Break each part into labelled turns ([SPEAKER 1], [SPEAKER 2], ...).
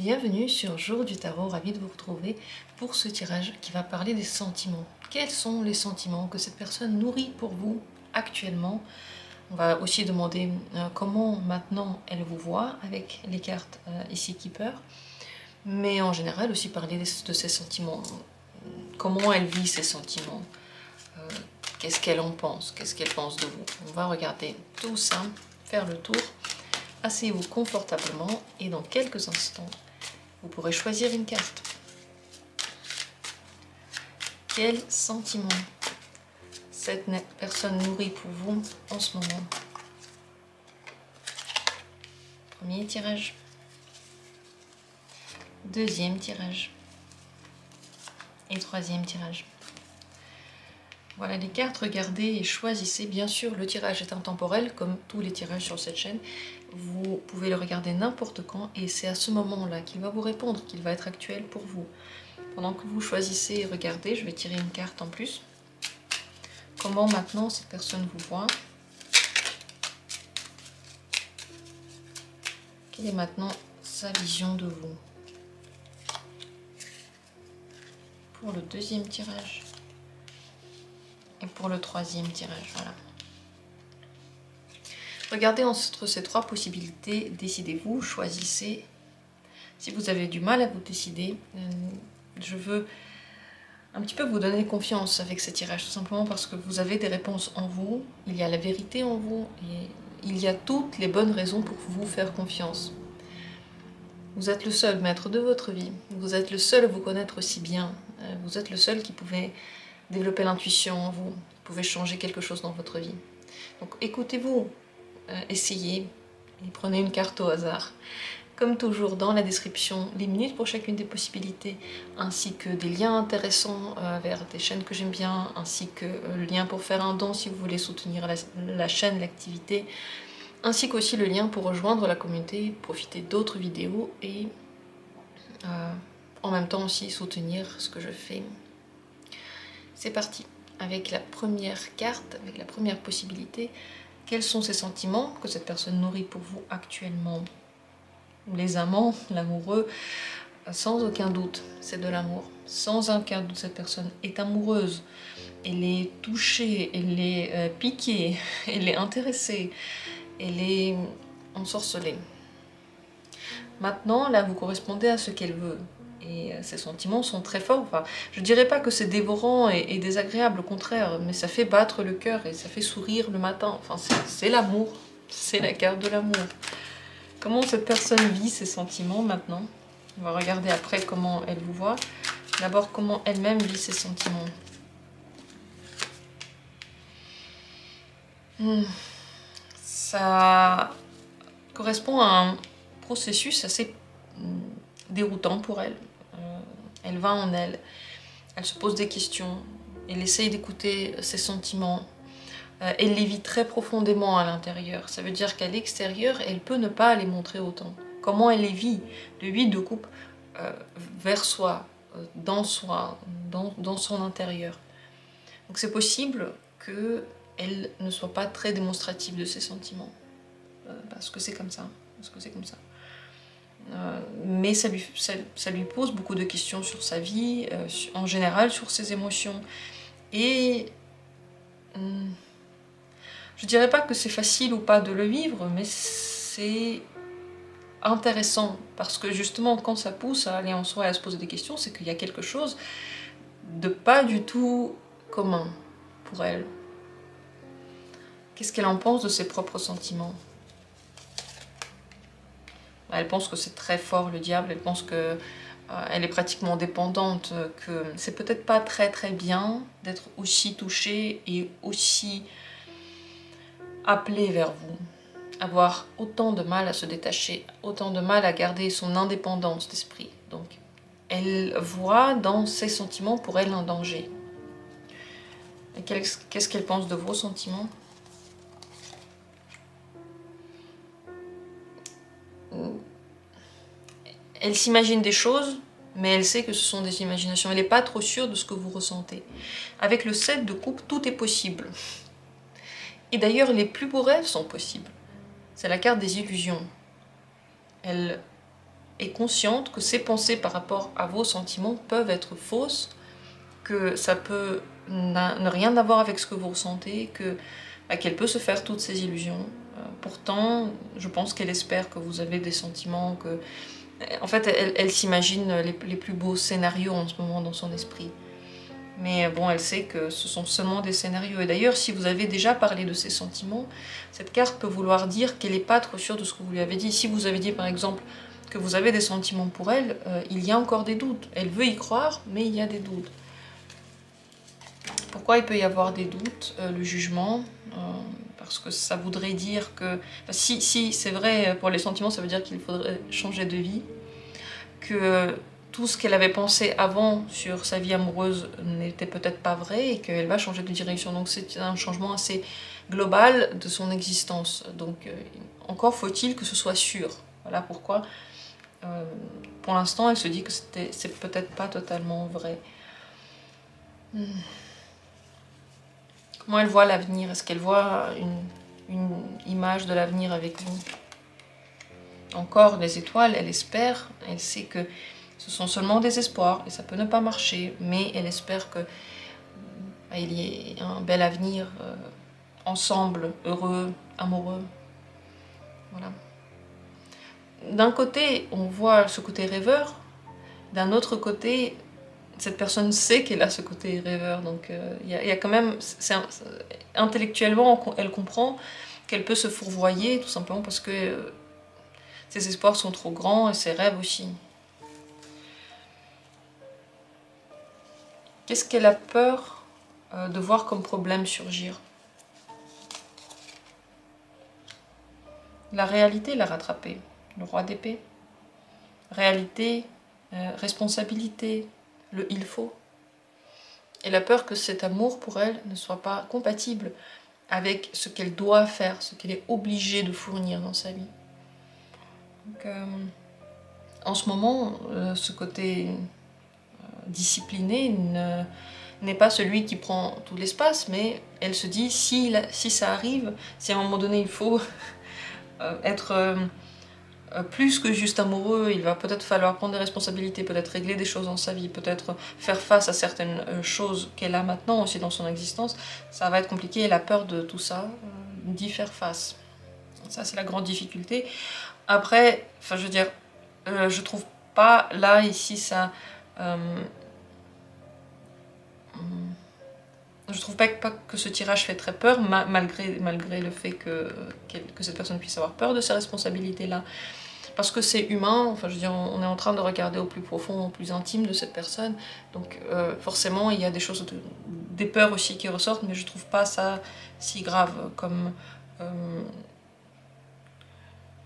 [SPEAKER 1] Bienvenue sur Jour du Tarot, ravi de vous retrouver pour ce tirage qui va parler des sentiments. Quels sont les sentiments que cette personne nourrit pour vous actuellement? On va aussi demander comment maintenant elle vous voit avec les cartes ici Keeper, mais en général aussi parler de ses sentiments. Comment elle vit ses sentiments, qu'est-ce qu'elle en pense, qu'est-ce qu'elle pense de vous. On va regarder tout ça, faire le tour. Asseyez-vous confortablement et dans quelques instants, vous pourrez choisir une carte. Quel sentiment cette personne nourrit pour vous en ce moment? Premier tirage. Deuxième tirage. Et troisième tirage. Voilà les cartes, regardez et choisissez. Bien sûr, le tirage est intemporel, comme tous les tirages sur cette chaîne. Vous pouvez le regarder n'importe quand et c'est à ce moment-là qu'il va vous répondre, qu'il va être actuel pour vous. Pendant que vous choisissez et regardez, je vais tirer une carte en plus. Comment maintenant cette personne vous voit? Quelle est maintenant sa vision de vous? Pour le deuxième tirage. Et pour le troisième tirage, voilà. Regardez entre ces trois possibilités, décidez-vous, choisissez. Si vous avez du mal à vous décider, je veux un petit peu vous donner confiance avec ces tirages, tout simplement parce que vous avez des réponses en vous, il y a la vérité en vous, et il y a toutes les bonnes raisons pour vous faire confiance. Vous êtes le seul maître de votre vie, vous êtes le seul à vous connaître aussi bien, vous êtes le seul qui pouvait développer l'intuition en vous, vous pouvez changer quelque chose dans votre vie. Donc écoutez-vous, essayez et prenez une carte au hasard. Comme toujours dans la description, les minutes pour chacune des possibilités, ainsi que des liens intéressants vers des chaînes que j'aime bien, ainsi que le lien pour faire un don si vous voulez soutenir la chaîne, l'activité, ainsi qu'aussi le lien pour rejoindre la communauté, profiter d'autres vidéos et en même temps aussi soutenir ce que je fais. C'est parti avec la première carte, avec la première possibilité. Quels sont ces sentiments que cette personne nourrit pour vous actuellement? Les amants, l'amoureux, sans aucun doute, c'est de l'amour. Sans aucun doute, cette personne est amoureuse. Elle est touchée, elle est piquée, elle est intéressée, elle est ensorcelée. Maintenant, là, vous correspondez à ce qu'elle veut. Et ces sentiments sont très forts. Enfin, je ne dirais pas que c'est dévorant et désagréable, au contraire, mais ça fait battre le cœur et ça fait sourire le matin. Enfin, c'est l'amour, c'est la carte de l'amour. Comment cette personne vit ses sentiments maintenant? On va regarder après comment elle vous voit. D'abord, comment elle-même vit ses sentiments. Ça correspond à un processus assez déroutant pour elle. Elle va en elle, elle se pose des questions, elle essaye d'écouter ses sentiments, elle les vit très profondément à l'intérieur. Ça veut dire qu'à l'extérieur, elle peut ne pas les montrer autant. Comment elle les vit? Le 8 de coupe vers soi, dans son intérieur. Donc c'est possible qu'elle ne soit pas très démonstrative de ses sentiments. Parce que c'est comme ça. Mais ça lui pose beaucoup de questions sur sa vie, en général sur ses émotions. Et je dirais pas que c'est facile ou pas de le vivre, mais c'est intéressant parce que justement quand ça pousse à aller en soi et à se poser des questions, c'est qu'il y a quelque chose de pas du tout commun pour elle. Qu'est-ce qu'elle en pense de ses propres sentiments? Elle pense que c'est très fort le diable, elle pense que elle est pratiquement dépendante, que c'est peut-être pas très bien d'être aussi touchée et aussi appelée vers vous. Avoir autant de mal à se détacher, autant de mal à garder son indépendance d'esprit. Donc elle voit dans ses sentiments pour elle un danger. Qu'est-ce qu'elle pense de vos sentiments? Elle s'imagine des choses, mais elle sait que ce sont des imaginations. Elle n'est pas trop sûre de ce que vous ressentez. Avec le 7 de coupe, tout est possible. Et d'ailleurs, les plus beaux rêves sont possibles. C'est la carte des illusions. Elle est consciente que ses pensées par rapport à vos sentiments peuvent être fausses, que ça peut ne rien avoir avec ce que vous ressentez, qu'elle peut se faire toutes ces illusions. Pourtant, je pense qu'elle espère que vous avez des sentiments, que... En fait, elle s'imagine les plus beaux scénarios en ce moment dans son esprit. Mais bon, elle sait que ce sont seulement des scénarios. Et d'ailleurs, si vous avez déjà parlé de ces sentiments, cette carte peut vouloir dire qu'elle n'est pas trop sûre de ce que vous lui avez dit. Si vous avez dit, par exemple, que vous avez des sentiments pour elle, il y a encore des doutes. Elle veut y croire, mais il y a des doutes. Pourquoi il peut y avoir des doutes? Le jugement, parce que ça voudrait dire que... Enfin, si c'est vrai, pour les sentiments, ça veut dire qu'il faudrait changer de vie, que tout ce qu'elle avait pensé avant sur sa vie amoureuse n'était peut-être pas vrai et qu'elle va changer de direction. Donc c'est un changement assez global de son existence. Donc encore faut-il que ce soit sûr. Voilà pourquoi pour l'instant elle se dit que c'est peut-être pas totalement vrai. Comment elle voit l'avenir? Est-ce qu'elle voit une image de l'avenir avec vous? Encore des étoiles, elle espère, elle sait que ce sont seulement des espoirs et ça peut ne pas marcher, mais elle espère que il y ait un bel avenir ensemble, heureux, amoureux. Voilà. D'un côté, on voit ce côté rêveur, d'un autre côté, cette personne sait qu'elle a ce côté rêveur, donc il y a quand même, intellectuellement, elle comprend qu'elle peut se fourvoyer, tout simplement parce que ses espoirs sont trop grands et ses rêves aussi. Qu'est-ce qu'elle a peur de voir comme problème surgir? La réalité l'a rattrapée, le roi d'épée. Réalité, responsabilité, le il faut. Elle a peur que cet amour pour elle ne soit pas compatible avec ce qu'elle doit faire, ce qu'elle est obligée de fournir dans sa vie. Donc, en ce moment, ce côté discipliné n'est pas celui qui prend tout l'espace, mais elle se dit si ça arrive, si à un moment donné il faut être plus que juste amoureux, il va peut-être falloir prendre des responsabilités, peut-être régler des choses dans sa vie, peut-être faire face à certaines choses qu'elle a maintenant aussi dans son existence, ça va être compliqué, elle a peur de tout ça, d'y faire face. Ça c'est la grande difficulté. Après, enfin je veux dire, je trouve pas là, ici, ça... je trouve pas que ce tirage fait très peur, malgré le fait que cette personne puisse avoir peur de ces responsabilités-là. Parce que c'est humain, enfin je veux dire, on est en train de regarder au plus profond, au plus intime de cette personne. Donc forcément, il y a des choses, des peurs aussi qui ressortent, mais je trouve pas ça si grave comme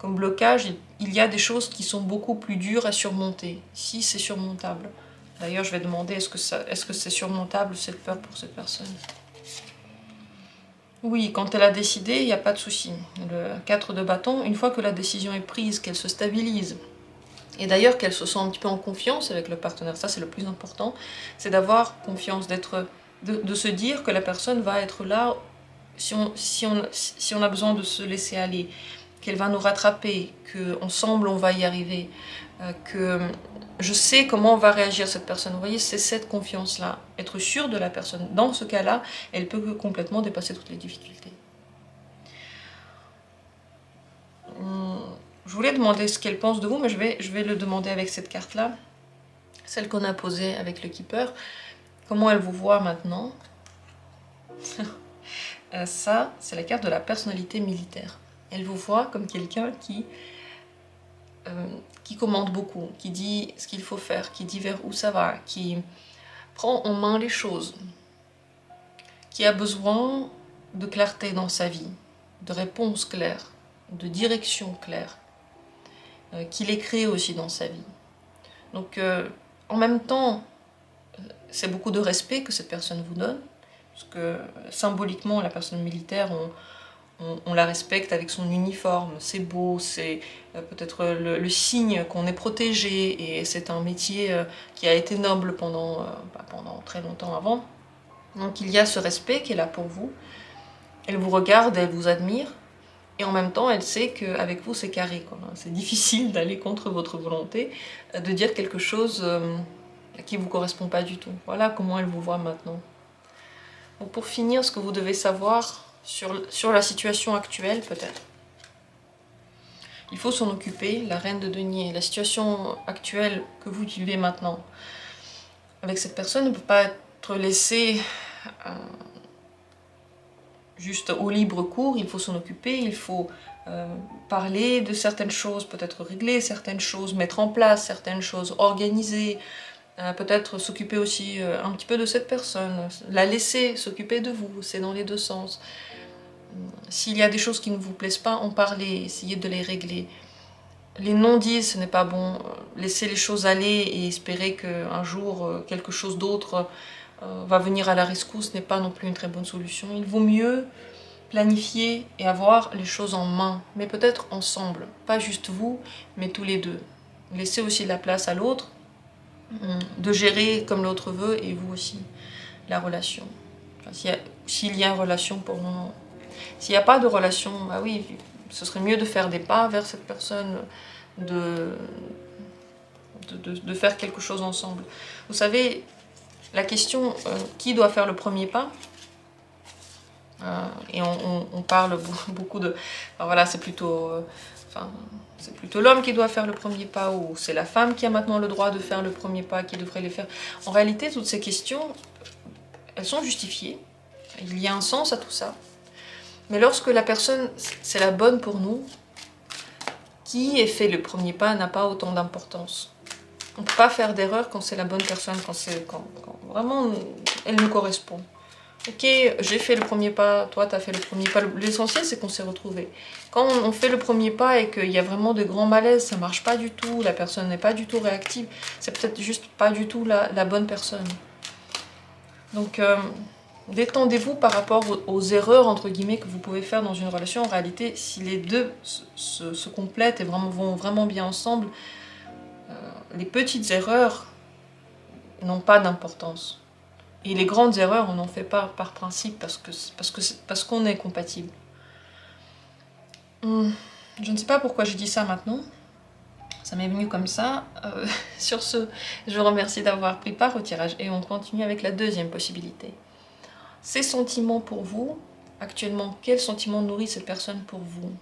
[SPEAKER 1] blocage. Il y a des choses qui sont beaucoup plus dures à surmonter, si c'est surmontable. D'ailleurs, je vais demander, est-ce que c'est surmontable cette peur pour cette personne? Oui, quand elle a décidé, il n'y a pas de souci. Le 4 de bâton, une fois que la décision est prise, qu'elle se stabilise, et d'ailleurs qu'elle se sent un petit peu en confiance avec le partenaire, ça c'est le plus important, c'est d'avoir confiance, de se dire que la personne va être là si on a besoin de se laisser aller, qu'elle va nous rattraper, qu'ensemble on va y arriver, que je sais comment va réagir cette personne. Vous voyez, c'est cette confiance-là, être sûr de la personne. Dans ce cas-là, elle peut complètement dépasser toutes les difficultés. Je voulais demander ce qu'elle pense de vous, mais je vais le demander avec cette carte-là, celle qu'on a posée avec le Keeper. Comment elle vous voit maintenant? Ça, c'est la carte de la personnalité militaire. Elle vous voit comme quelqu'un qui commande beaucoup, qui dit ce qu'il faut faire, qui dit vers où ça va, qui prend en main les choses, qui a besoin de clarté dans sa vie, de réponses claires, de direction claire, qui les crée aussi dans sa vie. Donc en même temps, c'est beaucoup de respect que cette personne vous donne, parce que symboliquement, la personne militaire, on la respecte avec son uniforme, c'est beau, c'est peut-être le signe qu'on est protégé, et c'est un métier qui a été noble pendant très longtemps avant. Donc il y a ce respect qu'elle a pour vous, elle vous regarde, elle vous admire, Et en même temps, elle sait qu'avec vous, c'est carré, quoi. C'est difficile d'aller contre votre volonté, de dire quelque chose qui ne vous correspond pas du tout. Voilà comment elle vous voit maintenant. Donc pour finir, ce que vous devez savoir sur la situation actuelle, peut-être. Il faut s'en occuper, la reine de denier. La situation actuelle que vous vivez maintenant avec cette personne ne peut pas être laissée juste au libre cours. Il faut s'en occuper, il faut parler de certaines choses, peut-être régler certaines choses, mettre en place certaines choses, organiser, peut-être s'occuper aussi un petit peu de cette personne, la laisser s'occuper de vous, c'est dans les deux sens. S'il y a des choses qui ne vous plaisent pas, en parler, essayez de les régler. Les non-dits, ce n'est pas bon. Laisser les choses aller et espérer qu'un jour, quelque chose d'autre va venir à la rescousse n'est pas non plus une très bonne solution. Il vaut mieux planifier et avoir les choses en main, mais peut-être ensemble. Pas juste vous, mais tous les deux. Laissez aussi de la place à l'autre, de gérer comme l'autre veut, et vous aussi, la relation. Enfin, s'il y a une relation pour le moment. S'il n'y a pas de relation, bah oui, ce serait mieux de faire des pas vers cette personne, de faire quelque chose ensemble. Vous savez, la question qui doit faire le premier pas, et on parle beaucoup de... Enfin, voilà, c'est plutôt l'homme qui doit faire le premier pas, ou c'est la femme qui a maintenant le droit de faire le premier pas, qui devrait les faire. En réalité, toutes ces questions, elles sont justifiées. Il y a un sens à tout ça. Mais lorsque la personne, c'est la bonne pour nous, qui ait fait le premier pas n'a pas autant d'importance. On ne peut pas faire d'erreur quand c'est la bonne personne, quand vraiment elle nous correspond. Ok, j'ai fait le premier pas, toi tu as fait le premier pas. L'essentiel c'est qu'on s'est retrouvés. Quand on fait le premier pas et qu'il y a vraiment de grands malaises, ça ne marche pas du tout, la personne n'est pas du tout réactive, c'est peut-être juste pas du tout la bonne personne. Donc détendez-vous par rapport aux erreurs entre guillemets que vous pouvez faire dans une relation. En réalité, si les deux se complètent et vont vraiment bien ensemble, les petites erreurs n'ont pas d'importance. Et les grandes erreurs, on n'en fait pas par principe parce qu'on est compatible. Je ne sais pas pourquoi je dis ça maintenant. Ça m'est venu comme ça. Sur ce, je vous remercie d'avoir pris part au tirage. Et on continue avec la deuxième possibilité. Ces sentiments pour vous, actuellement, quels sentiments nourrit cette personne pour vous?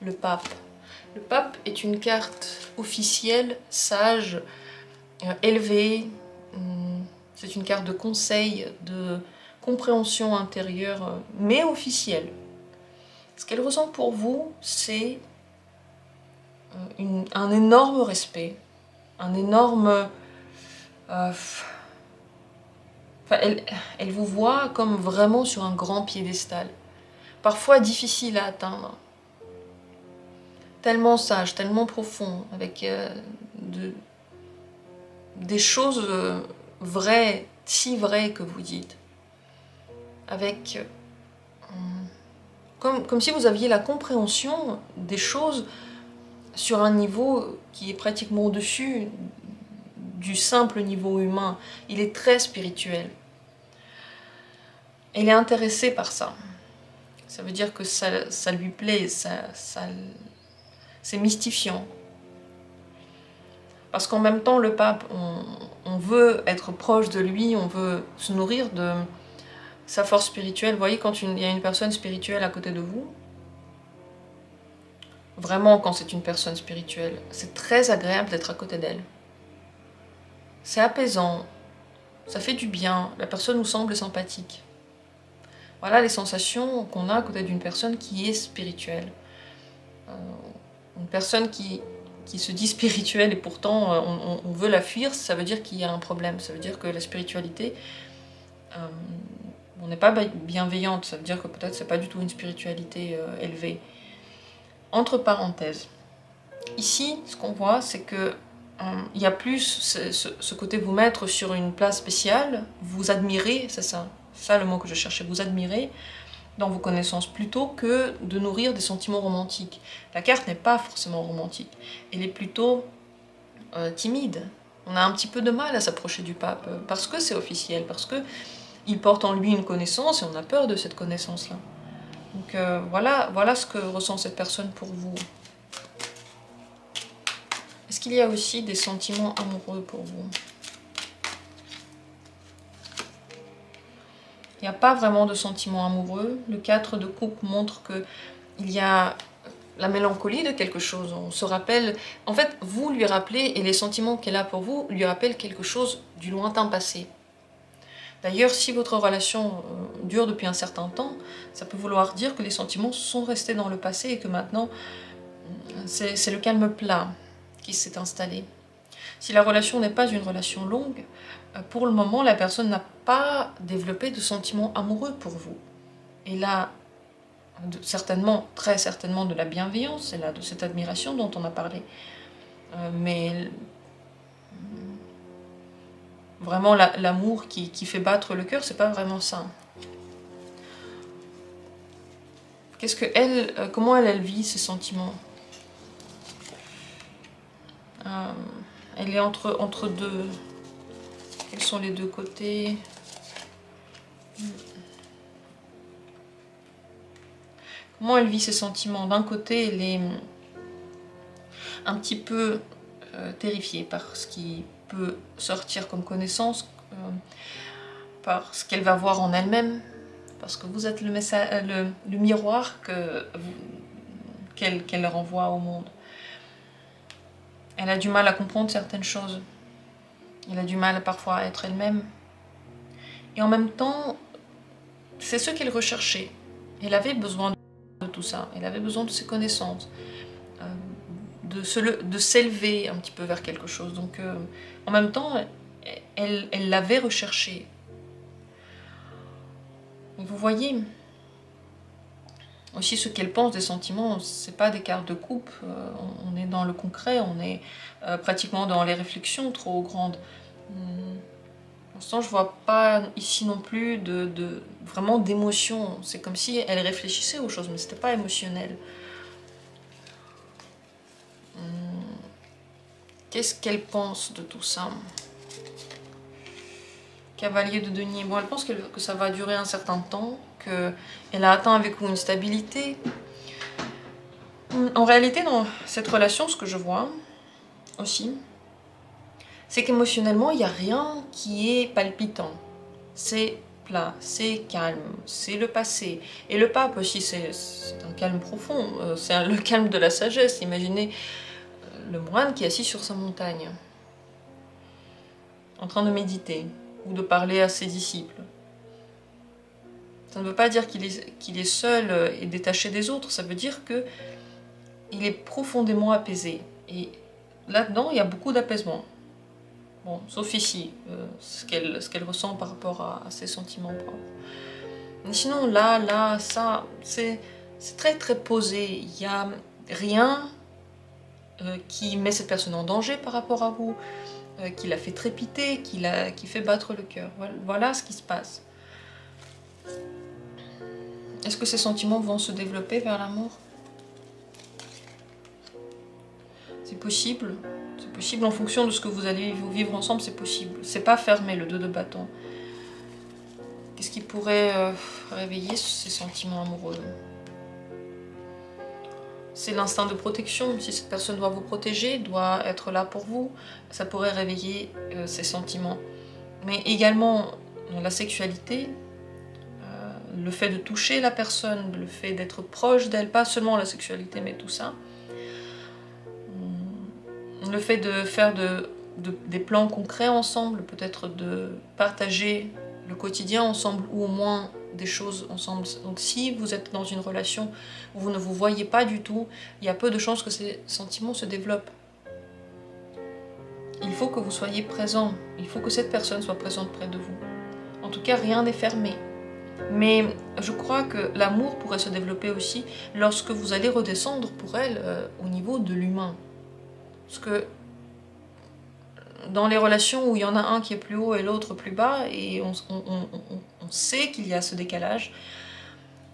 [SPEAKER 1] Le pape. Le pape est une carte officielle, sage, élevée. C'est une carte de conseil, de compréhension intérieure, mais officielle. Ce qu'elle ressent pour vous, c'est un énorme respect, un énorme... elle vous voit comme vraiment sur un grand piédestal, parfois difficile à atteindre. Tellement sage, tellement profond, avec des choses vraies, si vraies que vous dites. Avec... Comme si vous aviez la compréhension des choses sur un niveau qui est pratiquement au-dessus du simple niveau humain. Il est très spirituel. Elle est intéressée par ça. Ça veut dire que ça lui plaît, c'est mystifiant. Parce qu'en même temps, le pape, on veut être proche de lui, on veut se nourrir de sa force spirituelle. Vous voyez, quand il y a une personne spirituelle à côté de vous, vraiment quand c'est une personne spirituelle, c'est très agréable d'être à côté d'elle. C'est apaisant, ça fait du bien, la personne nous semble sympathique. Voilà les sensations qu'on a à côté d'une personne qui est spirituelle. Une personne qui se dit spirituelle et pourtant on veut la fuir, ça veut dire qu'il y a un problème. Ça veut dire que la spiritualité, on n'est pas bienveillante, ça veut dire que peut-être c'est pas du tout une spiritualité élevée. Entre parenthèses, ici ce qu'on voit c'est que il y a plus ce côté vous mettre sur une place spéciale, vous admirer, c'est ça le mot que je cherchais, vous admirer dans vos connaissances, plutôt que de nourrir des sentiments romantiques. La carte n'est pas forcément romantique, elle est plutôt timide. On a un petit peu de mal à s'approcher du pape, parce que c'est officiel, parce qu'il porte en lui une connaissance, et on a peur de cette connaissance-là. Donc voilà ce que ressent cette personne pour vous. Est-ce qu'il y a aussi des sentiments amoureux pour vous? Il n'y a pas vraiment de sentiments amoureux. Le 4 de coupe montre qu'il y a la mélancolie de quelque chose. On se rappelle, en fait, vous lui rappelez, et les sentiments qu'elle a pour vous lui rappellent quelque chose du lointain passé. D'ailleurs, si votre relation dure depuis un certain temps, ça peut vouloir dire que les sentiments sont restés dans le passé et que maintenant, c'est le calme plat qui s'est installé. Si la relation n'est pas une relation longue, pour le moment, la personne n'a pas développé de sentiments amoureux pour vous. Et là, certainement, très certainement de la bienveillance, et là, de cette admiration dont on a parlé. Mais vraiment, l'amour qui fait battre le cœur, c'est pas vraiment ça. Comment elle vit ses sentiments? Elle est entre deux. Quels sont les deux côtés? Comment elle vit ses sentiments? D'un côté, elle est un petit peu terrifiée par ce qui peut sortir comme connaissance, par ce qu'elle va voir en elle-même, parce que vous êtes le miroir qu'elle renvoie au monde. Elle a du mal à comprendre certaines choses. Elle a du mal parfois à être elle-même. Et en même temps, c'est ce qu'elle recherchait. Elle avait besoin de tout ça. Elle avait besoin de ses connaissances. De s'élever un petit peu vers quelque chose. Donc, en même temps, elle l'avait recherché. Et vous voyez, aussi ce qu'elle pense des sentiments, c'est pas des cartes de coupe, on est dans le concret, on est pratiquement dans les réflexions trop grandes. Pour l'instant, je vois pas ici non plus vraiment d'émotion. C'est comme si elle réfléchissait aux choses, mais c'était pas émotionnel. Qu'est-ce qu'elle pense de tout ça? Cavalier de denier. Bon, elle pense que ça va durer un certain temps, qu'elle a atteint avec vous une stabilité. En réalité, dans cette relation, ce que je vois aussi, c'est qu'émotionnellement, il n'y a rien qui est palpitant. C'est plat, c'est calme, c'est le passé. Et le pape aussi, c'est un calme profond, c'est le calme de la sagesse. Imaginez le moine qui est assis sur sa montagne, en train de méditer, ou de parler à ses disciples. Ça ne veut pas dire qu'il est seul et détaché des autres, ça veut dire qu'il est profondément apaisé. Et là-dedans, il y a beaucoup d'apaisement. Bon, sauf ici, ce qu'elle ressent par rapport à ses sentiments propres. Mais sinon, là, ça, c'est très très posé. Il n'y a rien qui met cette personne en danger par rapport à vous, qui la fait trépiter, qui fait battre le cœur. Voilà ce qui se passe. Est-ce que ces sentiments vont se développer vers l'amour? C'est possible. C'est possible en fonction de ce que vous allez vivre ensemble, c'est possible. C'est pas fermé, le 2 de bâton. Qu'est-ce qui pourrait réveiller ces sentiments amoureux? C'est l'instinct de protection. Si cette personne doit vous protéger, doit être là pour vous, ça pourrait réveiller ces sentiments. Mais également, dans la sexualité, le fait de toucher la personne, le fait d'être proche d'elle, pas seulement la sexualité, mais tout ça. Le fait de faire des plans concrets ensemble, peut-être de partager le quotidien ensemble, ou au moins des choses ensemble. Donc si vous êtes dans une relation où vous ne vous voyez pas du tout, il y a peu de chances que ces sentiments se développent. Il faut que vous soyez présent, il faut que cette personne soit présente près de vous. En tout cas, rien n'est fermé. Mais je crois que l'amour pourrait se développer aussi lorsque vous allez redescendre pour elle au niveau de l'humain. Parce que dans les relations où il y en a un qui est plus haut et l'autre plus bas, et on sait qu'il y a ce décalage,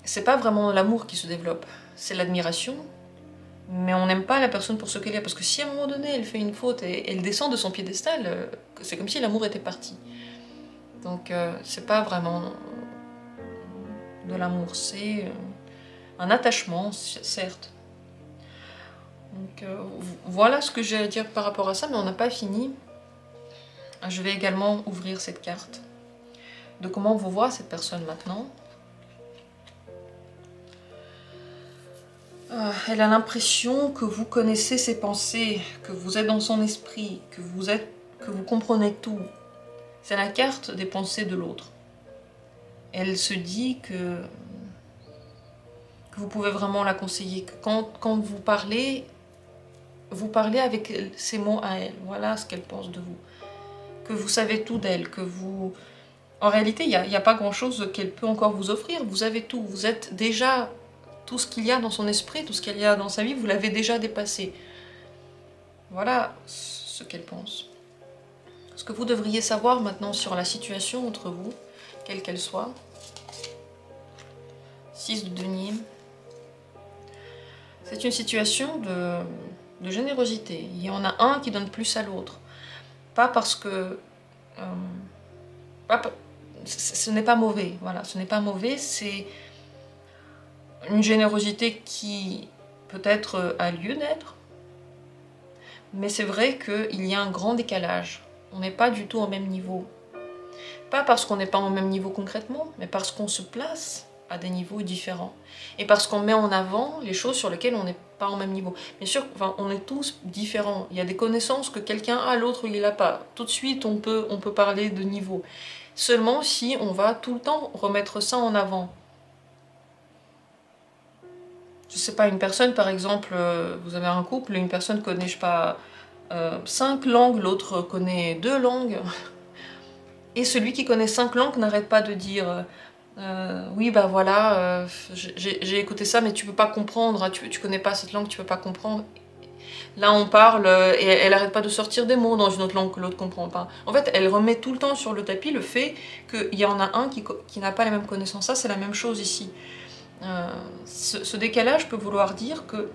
[SPEAKER 1] c'est pas vraiment l'amour qui se développe, c'est l'admiration, mais on n'aime pas la personne pour ce qu'elle est, parce que si à un moment donné elle fait une faute et elle descend de son piédestal, c'est comme si l'amour était parti. Donc c'est pas vraiment de l'amour, c'est un attachement, certes. Donc voilà ce que j'ai à dire par rapport à ça, mais on n'a pas fini. Je vais également ouvrir cette carte de comment vous voit cette personne maintenant. Elle a l'impression que vous connaissez ses pensées, que vous êtes dans son esprit, que vous comprenez tout. C'est la carte des pensées de l'autre. Elle se dit que vous pouvez vraiment la conseiller, que quand vous parlez avec ces mots à elle. Voilà ce qu'elle pense de vous. Que vous savez tout d'elle, que vous... En réalité, il n'y a pas grand-chose qu'elle peut encore vous offrir. Vous avez tout. Vous êtes déjà... Tout ce qu'il y a dans son esprit, tout ce qu'il y a dans sa vie, vous l'avez déjà dépassé. Voilà ce qu'elle pense. Ce que vous devriez savoir maintenant sur la situation entre vous, quelle qu'elle soit. 6 de denier. C'est une situation de générosité. Il y en a un qui donne plus à l'autre. Pas parce que... ce n'est pas mauvais, voilà, ce n'est pas mauvais, c'est une générosité qui peut-être a lieu d'être, mais c'est vrai qu'il y a un grand décalage. On n'est pas du tout au même niveau. Pas parce qu'on n'est pas au même niveau concrètement, mais parce qu'on se place à des niveaux différents. Et parce qu'on met en avant les choses sur lesquelles on n'est pas au même niveau. Bien sûr, enfin, on est tous différents. Il y a des connaissances que quelqu'un a, l'autre il n'a pas. Tout de suite, on peut parler de niveau. Seulement si on va tout le temps remettre ça en avant. Je sais pas, une personne par exemple, vous avez un couple, une personne connaît, je sais pas, 5 langues, l'autre connaît 2 langues. Et celui qui connaît 5 langues n'arrête pas de dire oui bah voilà, j'ai écouté ça mais tu peux pas comprendre, hein, tu connais pas cette langue, tu peux pas comprendre. Là on parle et elle arrête pas de sortir des mots dans une autre langue que l'autre comprend pas. En fait elle remet tout le temps sur le tapis le fait qu'il y en a un qui n'a pas les mêmes connaissances. Ça c'est la même chose ici. Ce décalage peut vouloir dire que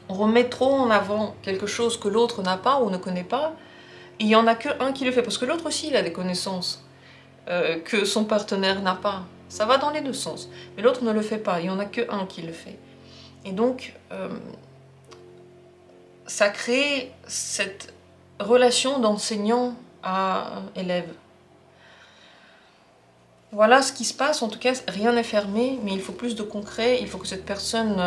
[SPEAKER 1] on remet trop en avant quelque chose que l'autre n'a pas ou ne connaît pas, et il n'y en a qu'un qui le fait, parce que l'autre aussi il a des connaissances que son partenaire n'a pas. Ça va dans les deux sens, mais l'autre ne le fait pas, il n'y en a qu'un qui le fait. Et donc, ça crée cette relation d'enseignant à élève. Voilà ce qui se passe, en tout cas rien n'est fermé, mais il faut plus de concret, il faut que cette personne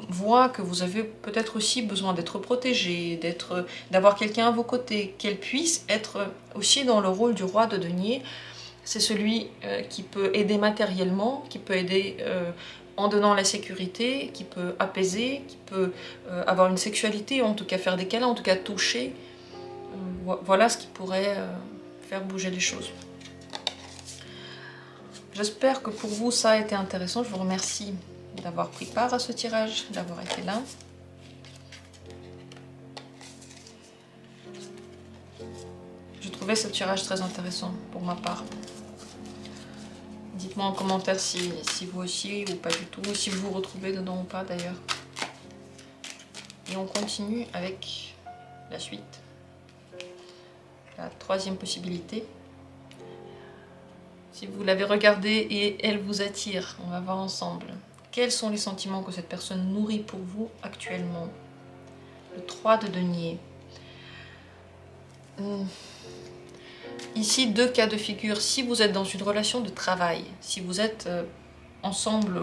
[SPEAKER 1] voit que vous avez peut-être aussi besoin d'être protégé, d'avoir quelqu'un à vos côtés, qu'elle puisse être aussi dans le rôle du roi de denier. C'est celui qui peut aider matériellement, qui peut aider en donnant la sécurité, qui peut apaiser, qui peut avoir une sexualité, en tout cas faire des câlins, en tout cas toucher. Voilà ce qui pourrait faire bouger les choses. J'espère que pour vous ça a été intéressant. Je vous remercie d'avoir pris part à ce tirage, d'avoir été là. Je trouvais ce tirage très intéressant pour ma part. Dites-moi en commentaire si vous aussi ou pas du tout, si vous vous retrouvez dedans ou pas d'ailleurs. Et on continue avec la suite. La troisième possibilité. Si vous l'avez regardée et elle vous attire, on va voir ensemble. Quels sont les sentiments que cette personne nourrit pour vous actuellement? Le 3 de denier. Ici, 2 cas de figure. Si vous êtes dans une relation de travail, si vous êtes ensemble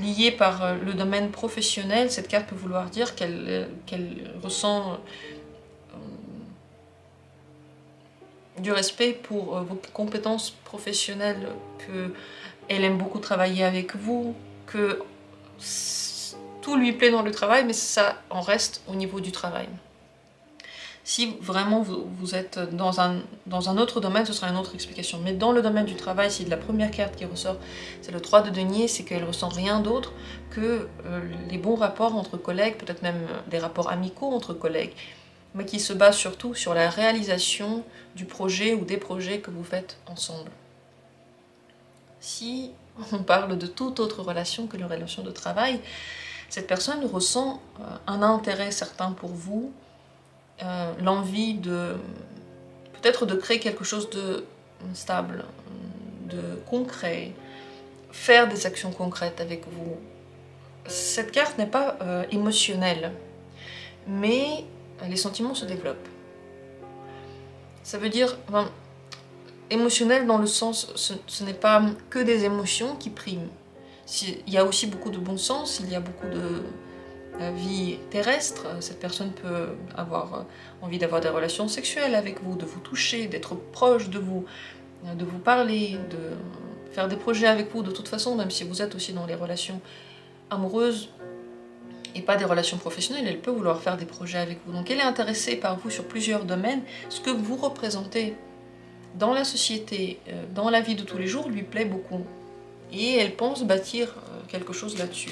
[SPEAKER 1] liés par le domaine professionnel, cette carte peut vouloir dire qu'elle ressent du respect pour vos compétences professionnelles, qu'elle aime beaucoup travailler avec vous, que tout lui plaît dans le travail, mais ça en reste au niveau du travail. Si vraiment vous êtes dans un autre domaine, ce sera une autre explication. Mais dans le domaine du travail, si la première carte qui ressort, c'est le 3 de denier, c'est qu'elle ressent rien d'autre que les bons rapports entre collègues, peut-être même des rapports amicaux entre collègues, mais qui se base surtout sur la réalisation du projet ou des projets que vous faites ensemble. Si on parle de toute autre relation que la relation de travail, cette personne ressent un intérêt certain pour vous, l'envie peut-être de créer quelque chose de stable, de concret, faire des actions concrètes avec vous. Cette carte n'est pas émotionnelle, mais les sentiments se développent. Ça veut dire émotionnel dans le sens, ce n'est pas que des émotions qui priment. Il y a aussi beaucoup de bon sens, il y a beaucoup de vie terrestre. Cette personne peut avoir envie d'avoir des relations sexuelles avec vous, de vous toucher, d'être proche de vous parler, de faire des projets avec vous de toute façon, même si vous êtes aussi dans les relations amoureuses et pas des relations professionnelles, elle peut vouloir faire des projets avec vous. Donc elle est intéressée par vous sur plusieurs domaines. Ce que vous représentez dans la société, dans la vie de tous les jours, lui plaît beaucoup. Et elle pense bâtir quelque chose là-dessus.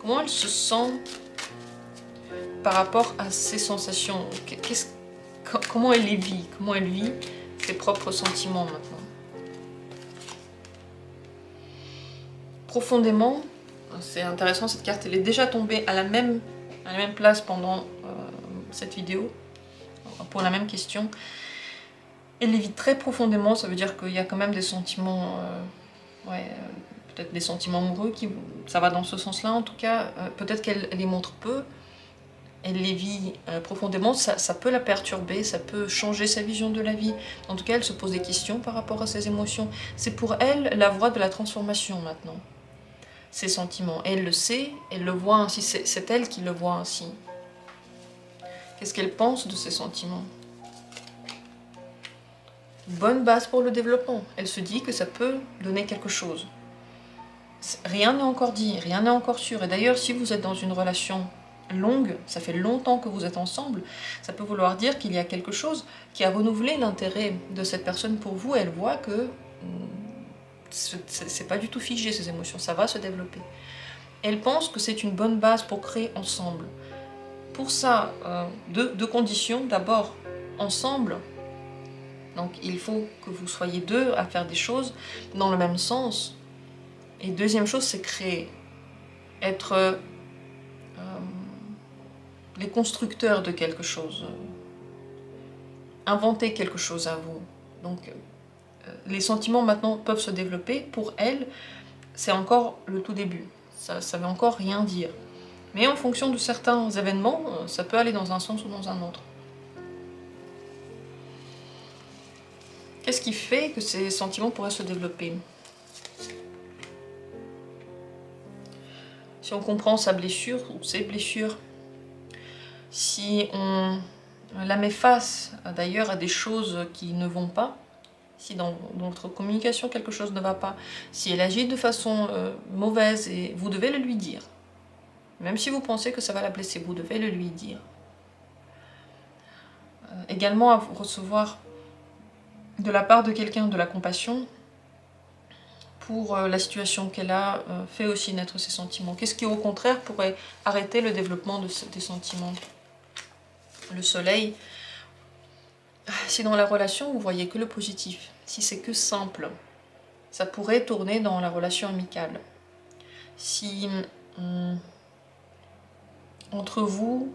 [SPEAKER 1] Comment elle se sent par rapport à ses sensations? Comment elle les vit? Comment elle vit ses propres sentiments maintenant? Profondément, c'est intéressant, cette carte, elle est déjà tombée à la même place pendant cette vidéo, pour la même question. Elle les vit très profondément, ça veut dire qu'il y a quand même des sentiments, peut-être des sentiments amoureux, ça va dans ce sens-là en tout cas, peut-être qu'elle les montre peu, elle les vit profondément, ça peut la perturber, ça peut changer sa vision de la vie. En tout cas, elle se pose des questions par rapport à ses émotions. C'est pour elle la voie de la transformation maintenant. Ses sentiments. Et elle le sait, elle le voit ainsi, c'est elle qui le voit ainsi. Qu'est-ce qu'elle pense de ses sentiments? Bonne base pour le développement. Elle se dit que ça peut donner quelque chose. Rien n'est encore dit, rien n'est encore sûr. Et d'ailleurs, si vous êtes dans une relation longue, ça fait longtemps que vous êtes ensemble, ça peut vouloir dire qu'il y a quelque chose qui a renouvelé l'intérêt de cette personne pour vous. Elle voit que c'est pas du tout figé ces émotions, ça va se développer. Elle pense que c'est une bonne base pour créer ensemble. Pour ça, deux conditions. D'abord, ensemble, donc il faut que vous soyez deux à faire des choses dans le même sens. Et deuxième chose, c'est créer. Être les constructeurs de quelque chose. Inventer quelque chose à vous. Donc, les sentiments maintenant peuvent se développer. Pour elle, c'est encore le tout début. Ça ne veut encore rien dire. Mais en fonction de certains événements, ça peut aller dans un sens ou dans un autre. Qu'est-ce qui fait que ces sentiments pourraient se développer? Si on comprend sa blessure ou ses blessures, si on la met face d'ailleurs à des choses qui ne vont pas, si dans votre communication quelque chose ne va pas, si elle agit de façon mauvaise, et vous devez le lui dire. Même si vous pensez que ça va la blesser, vous devez le lui dire. Également à recevoir de la part de quelqu'un de la compassion pour la situation qu'elle a fait aussi naître ses sentiments. Qu'est-ce qui au contraire pourrait arrêter le développement des sentiments? Le soleil, si dans la relation vous voyez que le positif, si c'est que simple, ça pourrait tourner dans la relation amicale. Si entre vous,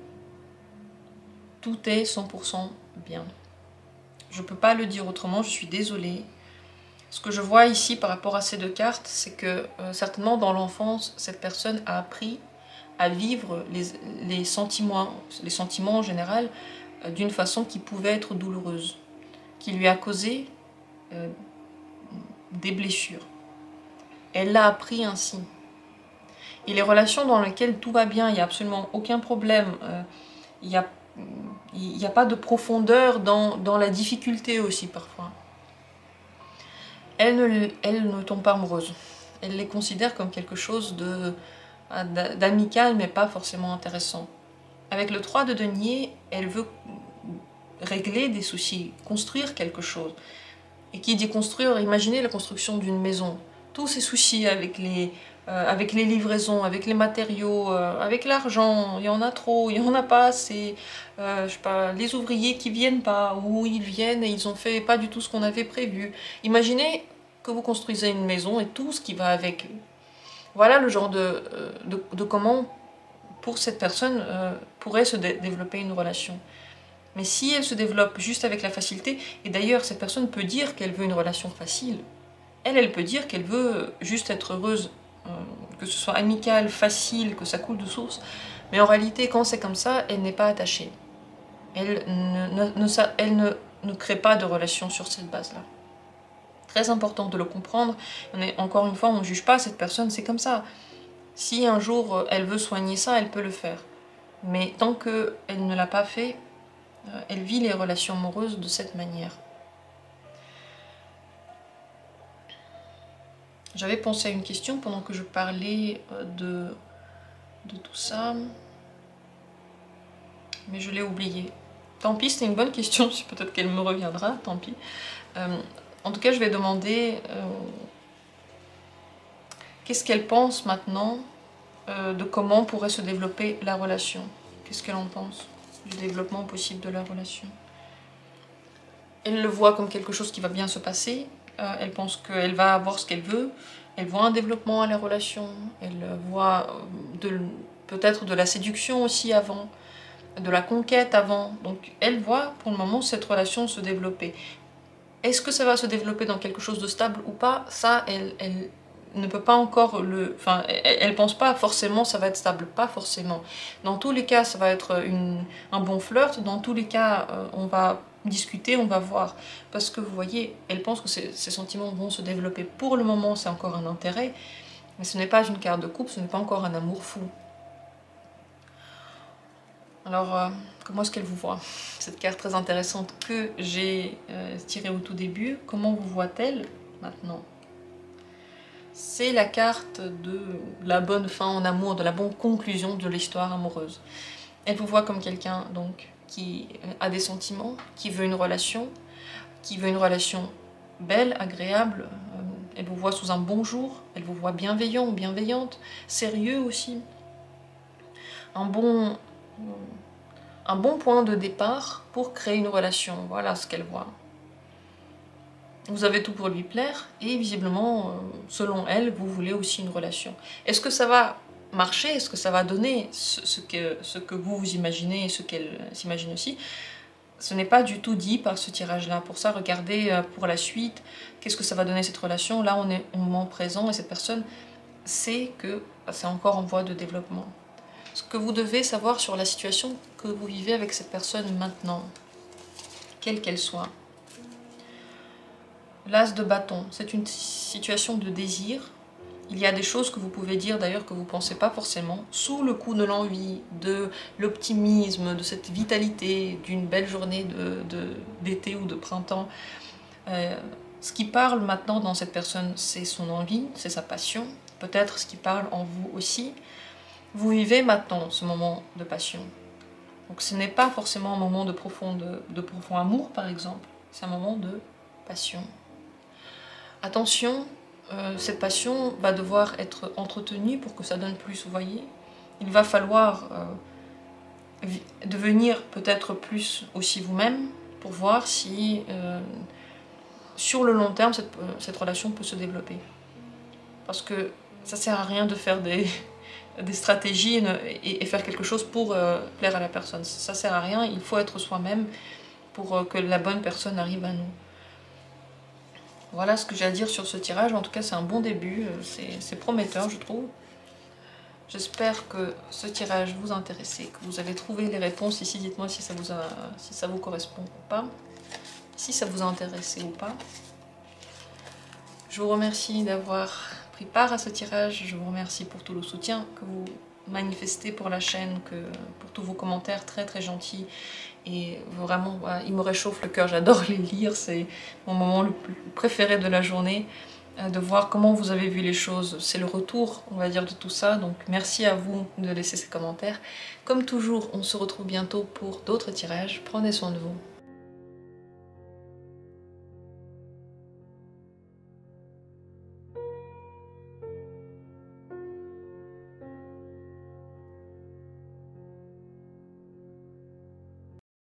[SPEAKER 1] tout est 100% bien. Je ne peux pas le dire autrement, je suis désolée. Ce que je vois ici par rapport à ces deux cartes, c'est que certainement dans l'enfance, cette personne a appris à vivre les sentiments en général d'une façon qui pouvait être douloureuse, qui lui a causé des blessures. Elle l'a appris ainsi. Et les relations dans lesquelles tout va bien, il n'y a absolument aucun problème, il n'y a pas de profondeur dans la difficulté aussi parfois. Elle ne tombe pas amoureuse. Elle les considère comme quelque chose d'amical, mais pas forcément intéressant. Avec le 3 de denier, elle veut régler des soucis, construire quelque chose. Et qui dit construire, imaginez la construction d'une maison. Tous ces soucis avec les livraisons, avec les matériaux, avec l'argent, il y en a trop, il n'y en a pas assez. Je sais pas, les ouvriers qui viennent pas, ou ils viennent et ils ont fait pas du tout ce qu'on avait prévu. Imaginez que vous construisez une maison et tout ce qui va avec. Voilà le genre de comment, pour cette personne, pourrait se développer une relation. Mais si elle se développe juste avec la facilité, et d'ailleurs cette personne peut dire qu'elle veut une relation facile, elle peut dire qu'elle veut juste être heureuse, que ce soit amical, facile, que ça coule de source, mais en réalité quand c'est comme ça, elle n'est pas attachée. Elle ne crée pas de relation sur cette base-là. Très important de le comprendre. Encore une fois, on ne juge pas cette personne, c'est comme ça. Si un jour elle veut soigner ça, elle peut le faire. Mais tant qu'elle ne l'a pas fait, elle vit les relations amoureuses de cette manière. J'avais pensé à une question pendant que je parlais de tout ça, mais je l'ai oubliée. Tant pis, c'était une bonne question, peut-être qu'elle me reviendra, tant pis. En tout cas, je vais demander qu'est-ce qu'elle pense maintenant de comment pourrait se développer la relation. Qu'est-ce qu'elle en pense du développement possible de la relation? Elle le voit comme quelque chose qui va bien se passer. Elle pense qu'elle va avoir ce qu'elle veut. Elle voit un développement à la relation. Elle voit peut-être de la séduction aussi avant, de la conquête avant. Donc elle voit pour le moment cette relation se développer. Est-ce que ça va se développer dans quelque chose de stable ou pas? Ça, elle ne peut pas encore le... Enfin, elle pense pas forcément ça va être stable, pas forcément. Dans tous les cas, ça va être un bon flirt. Dans tous les cas, on va discuter, on va voir. Parce que vous voyez, elle pense que ces sentiments vont se développer. Pour le moment, c'est encore un intérêt. Mais ce n'est pas une carte de couple, ce n'est pas encore un amour fou. Alors, comment est-ce qu'elle vous voit? Cette carte très intéressante que j'ai tirée au tout début, comment vous voit-elle maintenant? C'est la carte de la bonne fin en amour, de la bonne conclusion de l'histoire amoureuse. Elle vous voit comme quelqu'un donc qui a des sentiments, qui veut une relation belle, agréable. Elle vous voit sous un bon jour, elle vous voit bienveillant ou bienveillante, sérieux aussi. Un bon point de départ pour créer une relation. Voilà ce qu'elle voit. Vous avez tout pour lui plaire et visiblement, selon elle, vous voulez aussi une relation. Est-ce que ça va marcher? Est-ce que ça va donner ce que vous imaginez et ce qu'elle s'imagine aussi? Ce n'est pas du tout dit par ce tirage-là. Pour ça, regardez pour la suite, qu'est-ce que ça va donner cette relation? Là, on est au moment présent et cette personne sait que c'est encore en voie de développement. Ce que vous devez savoir sur la situation que vous vivez avec cette personne maintenant, quelle qu'elle soit. L'as de bâton, c'est une situation de désir. Il y a des choses que vous pouvez dire d'ailleurs que vous ne pensez pas forcément, sous le coup de l'envie, de l'optimisme, de cette vitalité, d'une belle journée d'été ou de printemps. Ce qui parle maintenant dans cette personne, c'est son envie, c'est sa passion. Peut-être ce qui parle en vous aussi. Vous vivez maintenant ce moment de passion. Donc ce n'est pas forcément un moment de profond amour par exemple, c'est un moment de passion. Attention, cette passion va devoir être entretenue pour que ça donne plus, vous voyez. Il va falloir devenir peut-être plus aussi vous-même pour voir si sur le long terme cette relation peut se développer. Parce que ça ne sert à rien de faire des stratégies et faire quelque chose pour plaire à la personne. Ça ne sert à rien, il faut être soi-même pour que la bonne personne arrive à nous. Voilà ce que j'ai à dire sur ce tirage. En tout cas, c'est un bon début, c'est prometteur, je trouve. J'espère que ce tirage vous intéresse, que vous avez trouvé les réponses ici. Dites-moi si ça vous correspond ou pas, si ça vous a intéressé ou pas. Je vous remercie d'avoir pris part à ce tirage. Je vous remercie pour tout le soutien que vous manifestez pour la chaîne, pour tous vos commentaires très très gentils. Et vraiment, voilà, il me réchauffe le cœur, j'adore les lire, c'est mon moment le plus préféré de la journée, de voir comment vous avez vu les choses. C'est le retour, on va dire, de tout ça, donc merci à vous de laisser ces commentaires. Comme toujours, on se retrouve bientôt pour d'autres tirages. Prenez soin de vous.